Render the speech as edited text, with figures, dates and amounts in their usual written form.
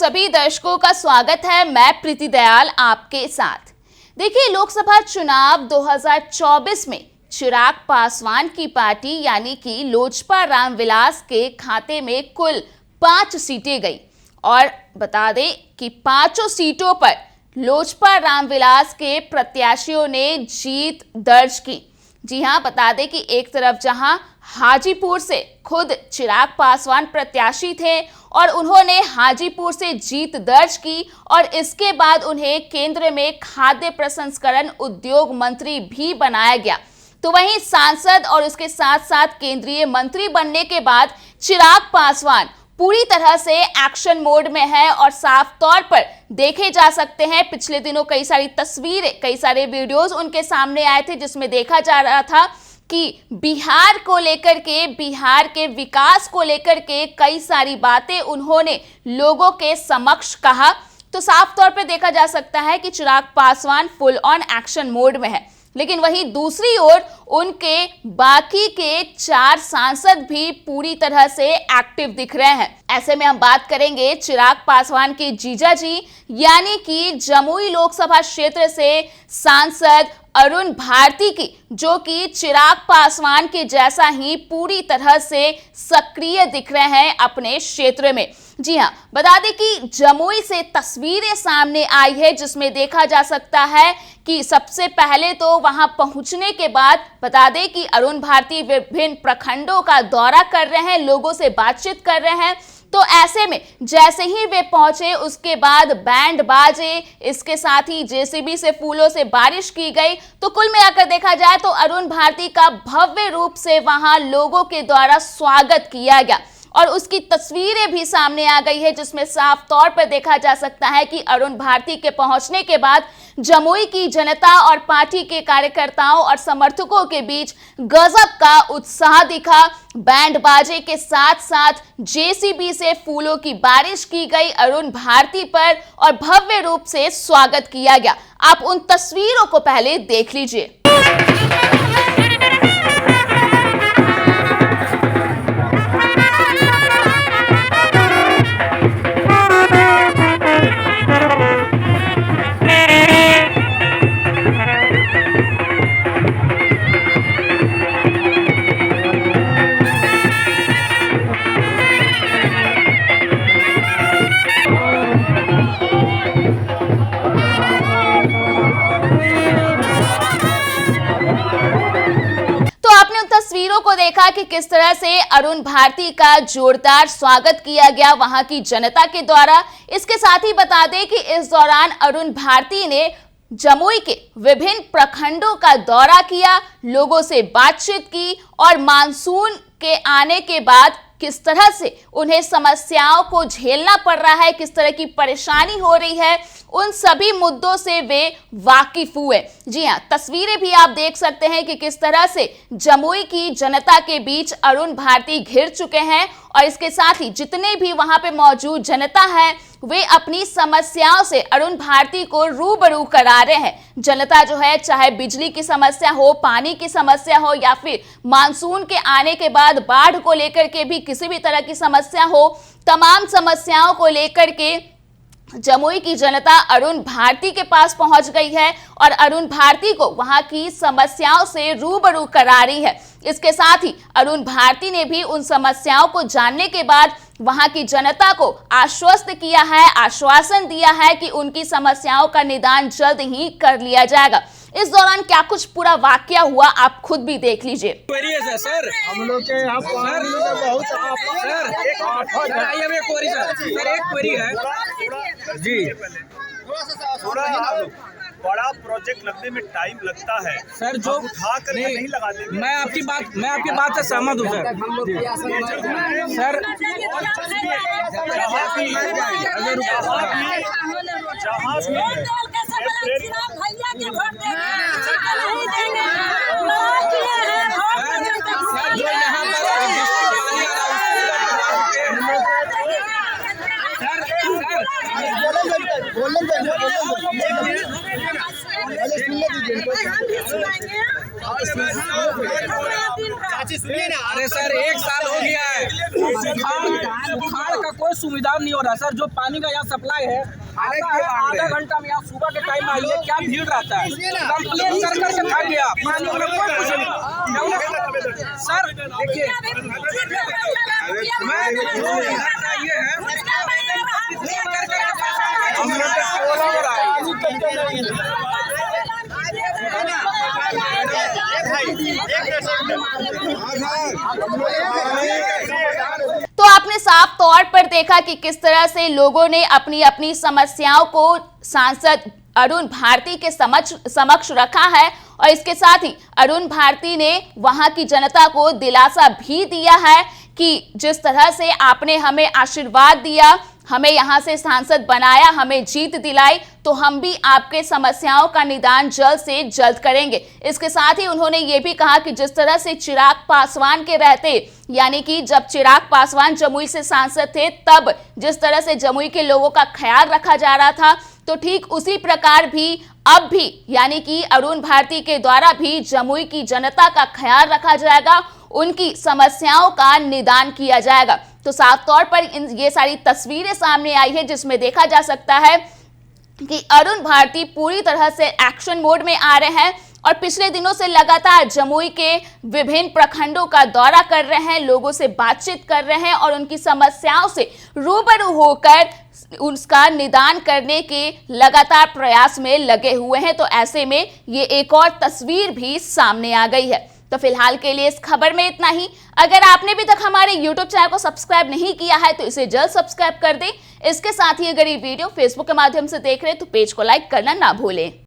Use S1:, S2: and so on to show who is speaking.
S1: सभी दर्शकों का स्वागत है। मैं प्रीति दयाल आपके साथ। देखिए, लोकसभा चुनाव 2024 में चिराग पासवान की पार्टी यानी कि लोजपा रामविलास के खाते में कुल 5 सीटें गई और बता दें कि 5 सीटों पर लोजपा रामविलास के प्रत्याशियों ने जीत दर्ज की। जी हां, बता दें कि एक तरफ जहां हाजीपुर से खुद चिराग पासवान प्रत्याशी थे और उन्होंने हाजीपुर से जीत दर्ज की और इसके बाद उन्हें केंद्र में खाद्य प्रसंस्करण उद्योग मंत्री भी बनाया गया। तो वहीं सांसद और उसके साथ साथ केंद्रीय मंत्री बनने के बाद चिराग पासवान पूरी तरह से एक्शन मोड में है और साफ तौर पर देखे जा सकते हैं। पिछले दिनों कई सारी तस्वीरें, कई सारे वीडियोस उनके सामने आए थे जिसमें देखा जा रहा था कि बिहार को लेकर के, बिहार के विकास को लेकर के कई सारी बातें उन्होंने लोगों के समक्ष कहा। तो साफ तौर पर देखा जा सकता है कि Chirag Paswan full on action mode में है। लेकिन वहीं दूसरी ओर उनके बाकी के 4 सांसद भी पूरी तरह से एक्टिव दिख रहे हैं। ऐसे में हम बात करेंगे चिराग पासवान के जीजाजी यानी कि जमुई लोकसभा क्षेत्र से सांसद अरुण भारती की, जो कि चिराग पासवान के जैसा ही पूरी तरह से सक्रिय दिख रहे हैं अपने क्षेत्र में। जी हां, बता दें कि जमुई से तस्वीरें सामने आई है जिसमें देखा जा सकता है कि सबसे पहले तो वहां पहुंचने के बाद बता दें कि अरुण भारती विभिन्न प्रखंडों का दौरा कर रहे हैं, लोगों से बातचीत कर रहे हैं। तो ऐसे में जैसे ही वे पहुंचे उसके बाद बैंड बाजे, इसके साथ ही जेसीबी से फूलों से बारिश की गई। तो कुल मिलाकर देखा जाए तो अरुण भारती का भव्य रूप से वहां लोगों के द्वारा स्वागत किया गया और उसकी तस्वीरें भी सामने आ गई है जिसमें साफ तौर पर देखा जा सकता है कि अरुण भारती के पहुंचने के बाद जमुई की जनता और पार्टी के कार्यकर्ताओं और समर्थकों के बीच गजब का उत्साह दिखा। बैंड बाजे के साथ साथ जेसीबी से फूलों की बारिश की गई अरुण भारती पर और भव्य रूप से स्वागत किया गया। आप उन तस्वीरों को पहले देख लीजिए। तस्वीरों को देखा कि किस तरह से अरुण भारती का जोरदार स्वागत किया गया वहां की जनता के द्वारा। इसके साथ ही बता दें कि इस दौरान अरुण भारती ने जमुई के विभिन्न प्रखंडों का दौरा किया, लोगों से बातचीत की और मानसून के आने के बाद किस तरह से उन्हें समस्याओं को झेलना पड़ रहा है, किस तरह की परेशानी हो रही है, उन सभी मुद्दों से वे वाकिफ हुए। जी हां, तस्वीरें भी आप देख सकते हैं कि किस तरह से जमुई की जनता के बीच अरुण भारती घिर चुके हैं और इसके साथ ही जितने भी वहां पे मौजूद जनता है वे अपनी समस्याओं से अरुण भारती को रूबरू करा रहे हैं। जनता जो है, चाहे बिजली की समस्या हो, पानी की समस्या हो या फिर मानसून के आने के बाद बाढ़ को लेकर के भी किसी भी तरह की समस्या हो, तमाम समस्याओं को लेकर के जमुई की जनता अरुण भारती के पास पहुंच गई है और अरुण भारती को वहां की समस्याओं से रूबरू करा रही है। इसके साथ ही अरुण भारती ने भी उन समस्याओं को जानने के बाद वहां की जनता को आश्वस्त किया है, आश्वासन दिया है कि उनकी समस्याओं का निदान जल्द ही कर लिया जाएगा। इस दौरान क्या कुछ पूरा वाकया हुआ आप खुद भी देख लीजिए।
S2: सर, हम लोग के यहाँ बहुत जी
S3: बड़ा प्रोजेक्ट लगने में टाइम लगता है
S2: सर, जो
S3: उठा कर नहीं लगाते। मैं आपकी
S2: बात से सहमत हूँ सर। सर
S3: अरे सर, 1 साल हो गया है।
S2: बुखार का कोई सुविधा नहीं हो रहा सर। जो पानी का यहाँ सप्लाई है आधा घंटा में, यहाँ सुबह के टाइम में आइए, क्या भीड़ रहता है। कंप्लेन कर करके थक गया, पानी में कोई कुछ नहीं। सर देखिए, मैं ये
S1: तो आपने साफ तौर पर देखा कि किस तरह से लोगों ने अपनी अपनी समस्याओं को सांसद अरुण भारती के समक्ष रखा है और इसके साथ ही अरुण भारती ने वहां की जनता को दिलासा भी दिया है कि जिस तरह से आपने हमें आशीर्वाद दिया, हमें यहां से सांसद बनाया, हमें जीत दिलाई, तो हम भी आपके समस्याओं का निदान जल्द से जल्द करेंगे। इसके साथ ही उन्होंने ये भी कहा कि जिस तरह से चिराग पासवान के रहते, यानी कि जब चिराग पासवान जमुई से सांसद थे, तब जिस तरह से जमुई के लोगों का ख्याल रखा जा रहा था, तो ठीक उसी प्रकार भी अब भी यानी कि अरुण भारती के द्वारा भी जमुई की जनता का ख्याल रखा जाएगा, उनकी समस्याओं का निदान किया जाएगा। तो साफ तौर पर ये सारी तस्वीरें सामने आई है जिसमें देखा जा सकता है कि अरुण भारती पूरी तरह से एक्शन मोड में आ रहे हैं और पिछले दिनों से लगातार जमुई के विभिन्न प्रखंडों का दौरा कर रहे हैं, लोगों से बातचीत कर रहे हैं और उनकी समस्याओं से रूबरू होकर उसका निदान करने के लगातार प्रयास में लगे हुए हैं। तो ऐसे में ये एक और तस्वीर भी सामने आ गई है। तो फिलहाल के लिए इस खबर में इतना ही। अगर आपने अभी तक हमारे YouTube चैनल को सब्सक्राइब नहीं किया है तो इसे जल्द सब्सक्राइब कर दें। इसके साथ ही अगर ये वीडियो Facebook के माध्यम से देख रहे हैं तो पेज को लाइक करना ना भूलें।